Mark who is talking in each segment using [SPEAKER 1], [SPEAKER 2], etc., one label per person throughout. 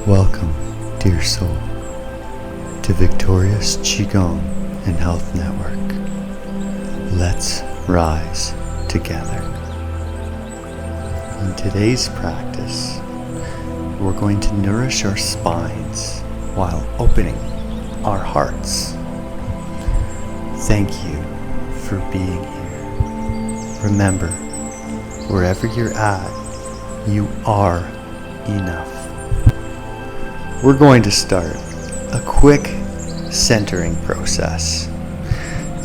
[SPEAKER 1] Welcome, dear soul, to Victorious Qigong and Health Network. Let's rise together. In today's practice, we're going to nourish our spines while opening our hearts. Thank you for being here. Remember, wherever you're at, you are enough. We're going to start a quick centering process.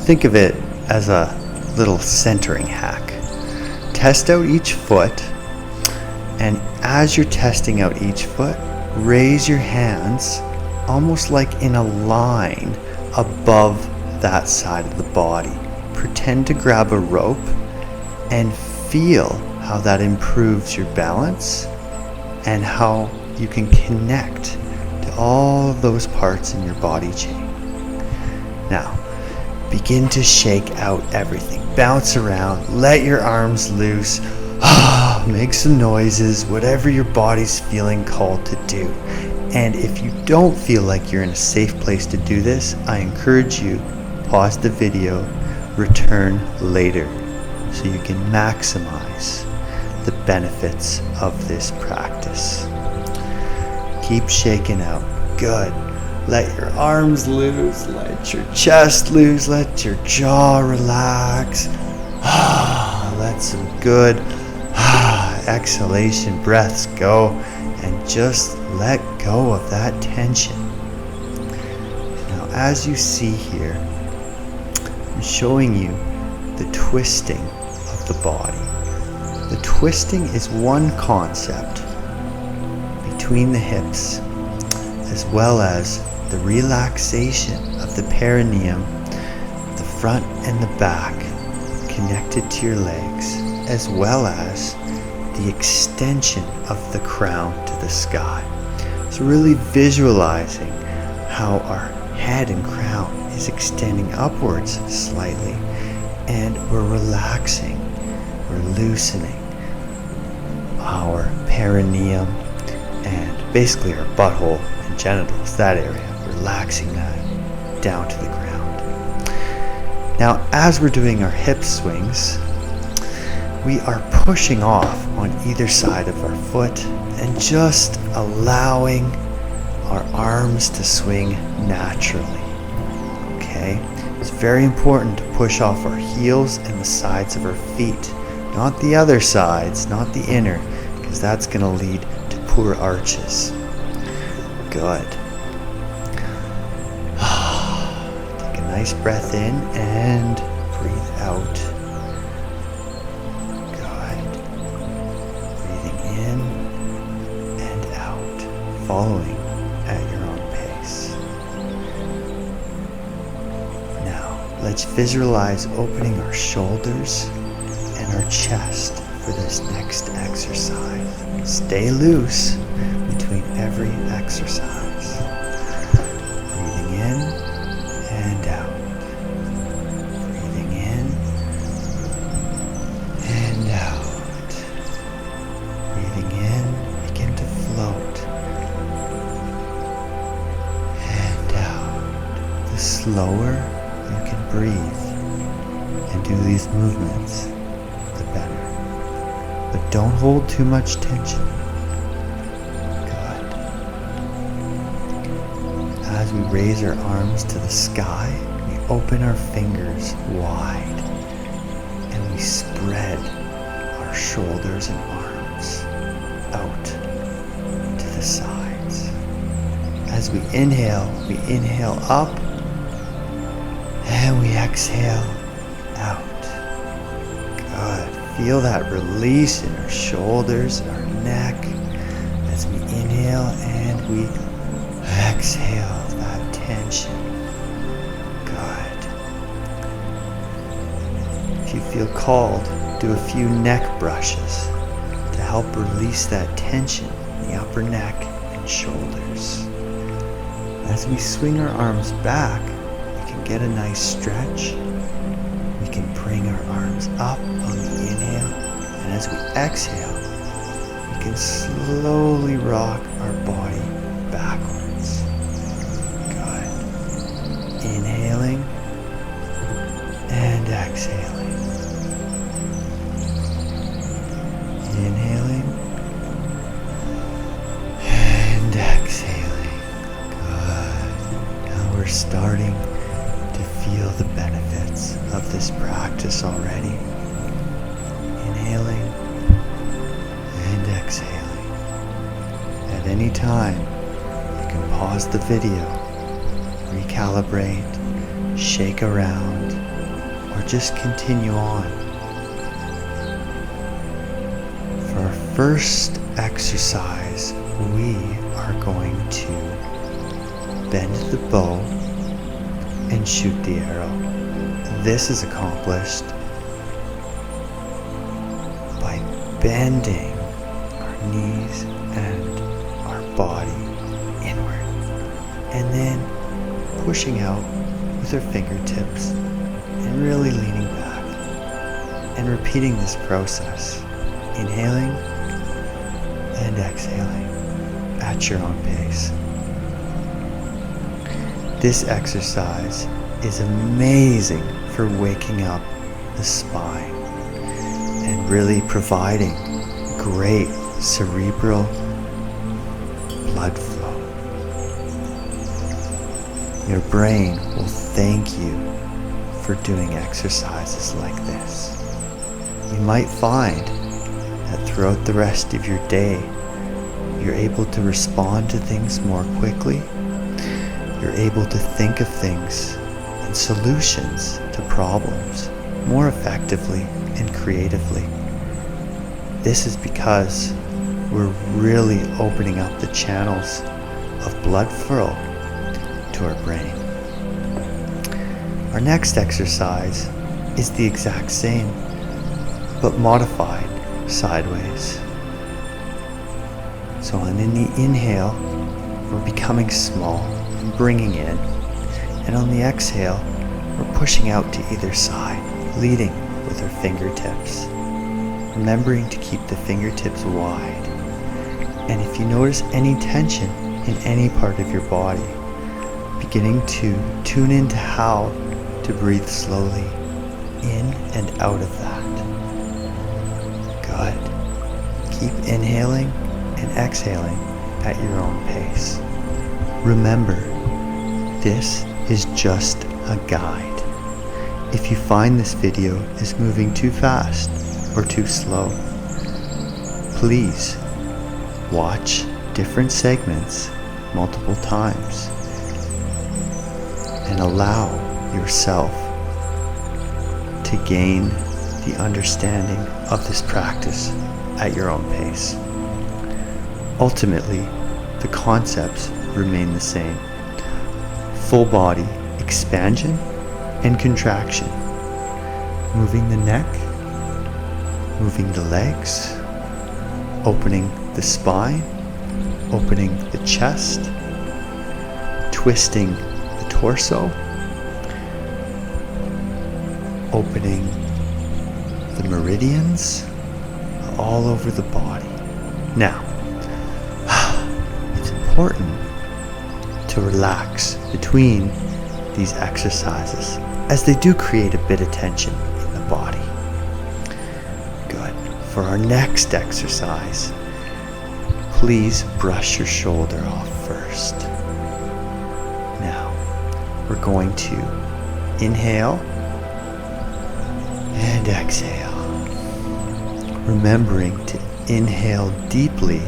[SPEAKER 1] Think of it as a little centering hack. Test out each foot, and as you're testing out each foot, raise your hands almost like in a line above that side of the body. Pretend to grab a rope and feel how that improves your balance and how you can connect to all of those parts in your body chain. Now, begin to shake out everything. Bounce around, let your arms loose, make some noises, whatever your body's feeling called to do. And if you don't feel like you're in a safe place to do this, I encourage you, pause the video, return later so you can maximize the benefits of this practice. Keep shaking out. Good. Let your arms loose. Let your chest loose. Let your jaw relax. Let some good exhalation breaths go. And just let go of that tension. Now, as you see here, I'm showing you the twisting of the body. The twisting is one concept between the hips, as well as the relaxation of the perineum, the front and the back, connected to your legs, as well as the extension of the crown to the sky. So really visualizing how our head and crown is extending upwards slightly, and we're relaxing, we're loosening our perineum and basically our butthole and genitals, that area, relaxing that down to the ground. Now, as we're doing our hip swings, we are pushing off on either side of our foot and just allowing our arms to swing naturally. Okay? It's very important to push off our heels and the sides of our feet, not the other sides, not the inner, because that's going to lead to poor arches. Good. Take a nice breath in and breathe out. Good. Breathing in and out, following at your own pace. Now, let's visualize opening our shoulders and our chest for this next exercise. Stay loose between every exercise. Breathing in and out. Breathing in and out. Breathing in, begin to float. And out. The slower you can breathe and do these movements, the better. But don't hold too much tension. Good. As we raise our arms to the sky, we open our fingers wide and we spread our shoulders and arms out to the sides. As we inhale up and we exhale out. Good. Feel that release in our shoulders, our neck, as we inhale and we exhale that tension. Good. If you feel called, do a few neck brushes to help release that tension in the upper neck and shoulders. As we swing our arms back, we can get a nice stretch. We can bring our arms up on the inhale, and as we exhale, we can slowly rock our body backwards. Good. Inhaling and exhaling. Inhaling and exhaling. Good. Now we're starting to feel the benefits of this practice already. Inhaling and exhaling. At any time, you can pause the video, recalibrate, shake around, or just continue on. For our first exercise, we are going to bend the bow and shoot the arrow. This is accomplished by bending our knees and our body inward, and then pushing out with our fingertips and really leaning back and repeating this process, inhaling and exhaling at your own pace. This exercise is amazing for waking up the spine and really providing great cerebral blood flow. Your brain will thank you for doing exercises like this. You might find that throughout the rest of your day, you're able to respond to things more quickly. You're able to think of things and solutions to problems more effectively and creatively. This is because we're really opening up the channels of blood flow to our brain. Our next exercise is the exact same, but modified sideways. So on the inhale, we're becoming small and bringing in, and on the exhale, we're pushing out to either side, leading with our fingertips, remembering to keep the fingertips wide. And if you notice any tension in any part of your body, beginning to tune into how to breathe slowly in and out of that. Good. Keep inhaling and exhaling at your own pace. Remember, this is just a guide. If you find this video is moving too fast or too slow, please watch different segments multiple times and allow yourself to gain the understanding of this practice at your own pace. Ultimately, the concepts remain the same. Full body expansion and contraction. Moving the neck, moving the legs, opening the spine, opening the chest, twisting the torso, opening the meridians all over the body. Now, it's important to relax between these exercises, as they do create a bit of tension in the body. Good. For our next exercise, please brush your shoulder off first. Now, we're going to inhale and exhale. Remembering to inhale deeply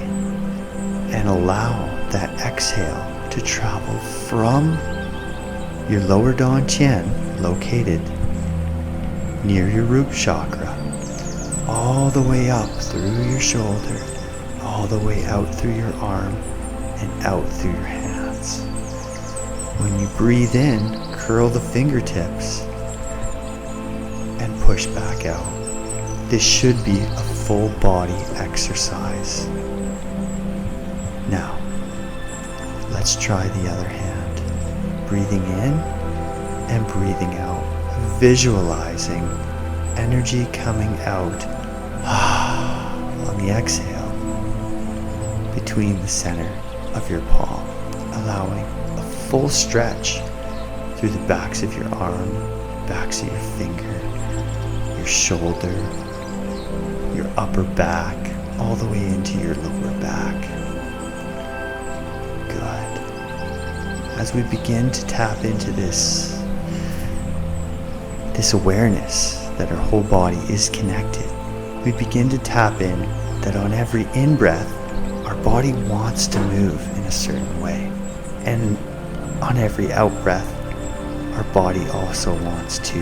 [SPEAKER 1] and allow that exhale to travel from your lower dantian, located near your root chakra, all the way up through your shoulder, all the way out through your arm and out through your hands. When you breathe in, curl the fingertips and push back out. This should be a full body exercise. Now, let's try the other hand. Breathing in and breathing out, visualizing energy coming out on the exhale between the center of your palm, allowing a full stretch through the backs of your arm, backs of your finger, your shoulder, your upper back, all the way into your lower back. Good. As we begin to tap into this awareness that our whole body is connected, we begin to tap in that on every in-breath, our body wants to move in a certain way. And on every out-breath, our body also wants to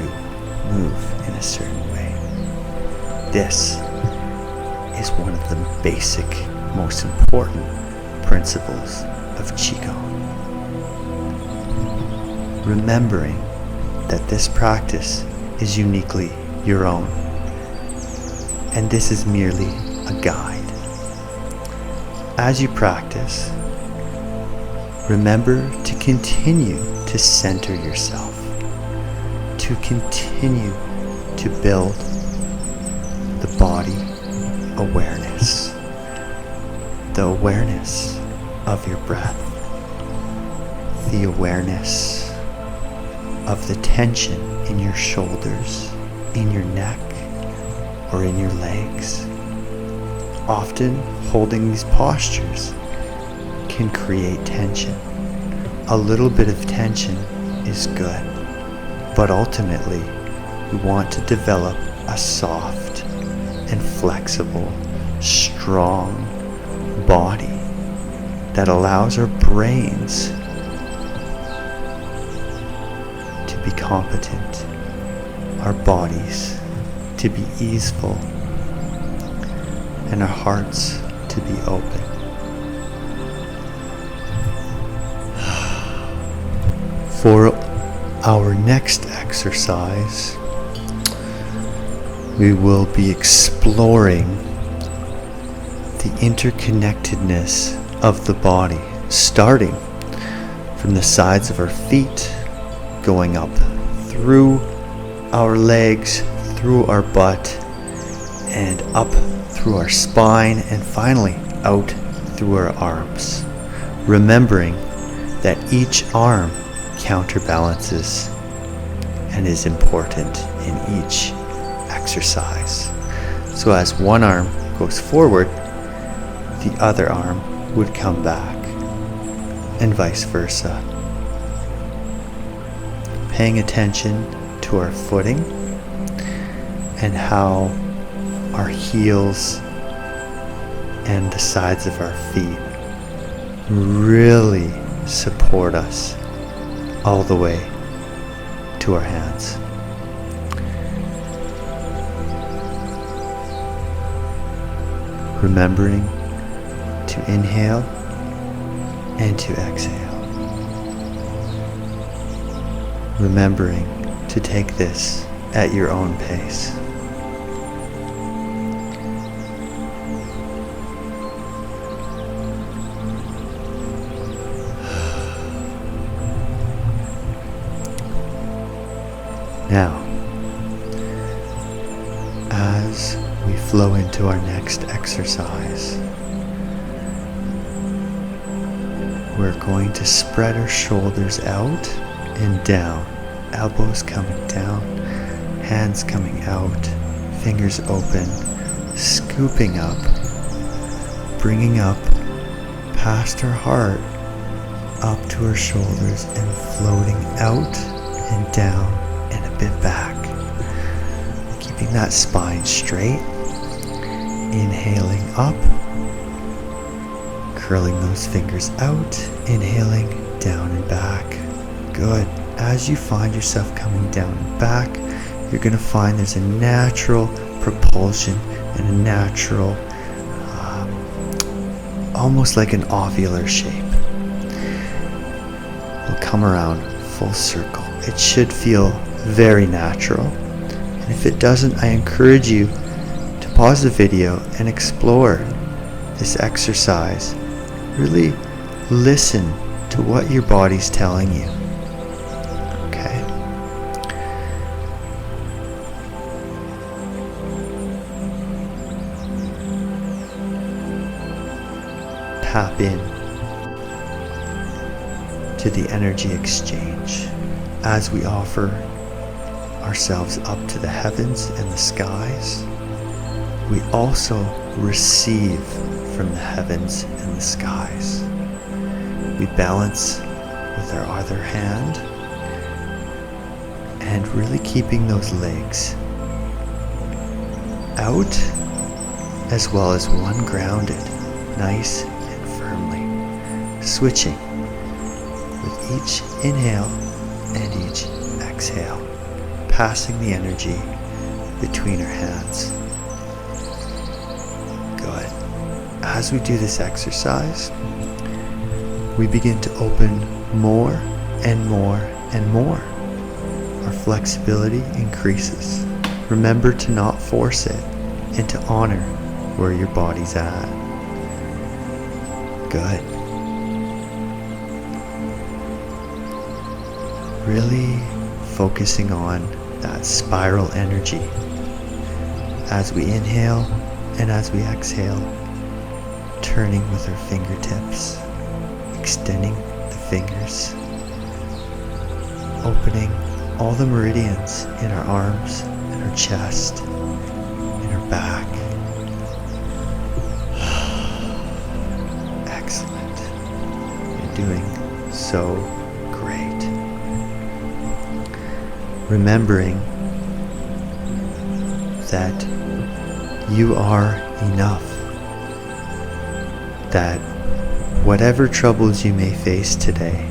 [SPEAKER 1] move in a certain way. This is one of the basic, most important principles of Qigong. Remembering that this practice is uniquely your own, and this is merely a guide. As you practice, remember to continue to center yourself, to continue to build the body awareness, the awareness of your breath, the awareness of the tension in your shoulders, in your neck, or in your legs. Often holding these postures can create tension. A little bit of tension is good, but ultimately we want to develop a soft and flexible, strong body that allows our brains to be competent, our bodies to be easeful, and our hearts to be open. For our next exercise, we will be exploring the interconnectedness of the body, starting from the sides of our feet, going up through our legs, through our butt, and up through our spine, and finally out through our arms. Remembering that each arm counterbalances and is important in each exercise. So as one arm goes forward, the other arm would come back, and vice versa. Paying attention to our footing and how our heels and the sides of our feet really support us all the way to our hands. Remembering to inhale and to exhale. Remembering to take this at your own pace. Now, as we flow into our next exercise, we're going to spread our shoulders out and down, elbows coming down, hands coming out, fingers open, scooping up, bringing up past our heart, up to our shoulders, and floating out and down and a bit back. Keeping that spine straight, inhaling up, curling those fingers out, inhaling down and back. Good. As you find yourself coming down and back, you're going to find there's a natural propulsion and a natural, almost like an ovular shape. We'll come around full circle. It should feel very natural. And if it doesn't, I encourage you to pause the video and explore this exercise. Really listen to what your body's telling you. Okay? Tap in to the energy exchange as we offer ourselves up to the heavens and the skies. We also receive from the heavens and the skies. We balance with our other hand and really keeping those legs out as well as one grounded, nice and firmly, switching with each inhale and each exhale, passing the energy between our hands. Good. As we do this exercise, we begin to open more and more and more. Our flexibility increases. Remember to not force it and to honor where your body's at. Good. Really focusing on that spiral energy as we inhale and as we exhale, turning with our fingertips, extending the fingers, opening all the meridians in our arms, in our chest, in our back. Excellent. You're doing so great. Remembering that you are enough. That whatever troubles you may face today,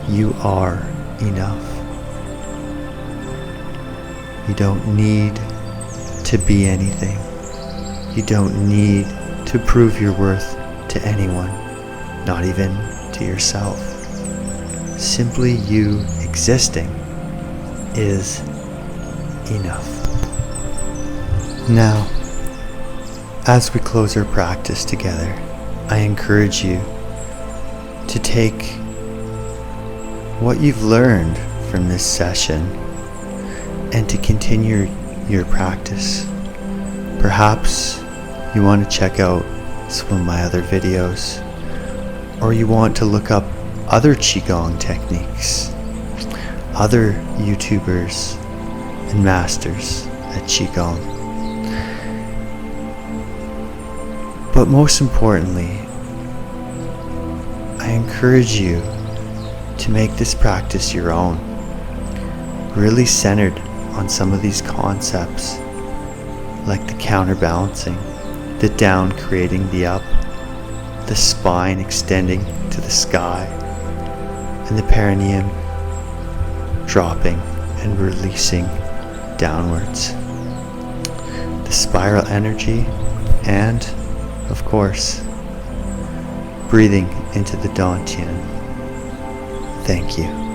[SPEAKER 1] you are enough. You don't need to be anything. You don't need to prove your worth to anyone, not even to yourself. Simply you existing is enough. Now, as we close our practice together, I encourage you to take what you've learned from this session and to continue your practice. Perhaps you want to check out some of my other videos, or you want to look up other Qigong techniques, other YouTubers and masters at Qigong. But most importantly, I encourage you to make this practice your own, really centered on some of these concepts, like the counterbalancing, the down creating the up, the spine extending to the sky, and the perineum dropping and releasing downwards. The spiral energy and, of course, breathing into the Dantian. Thank you.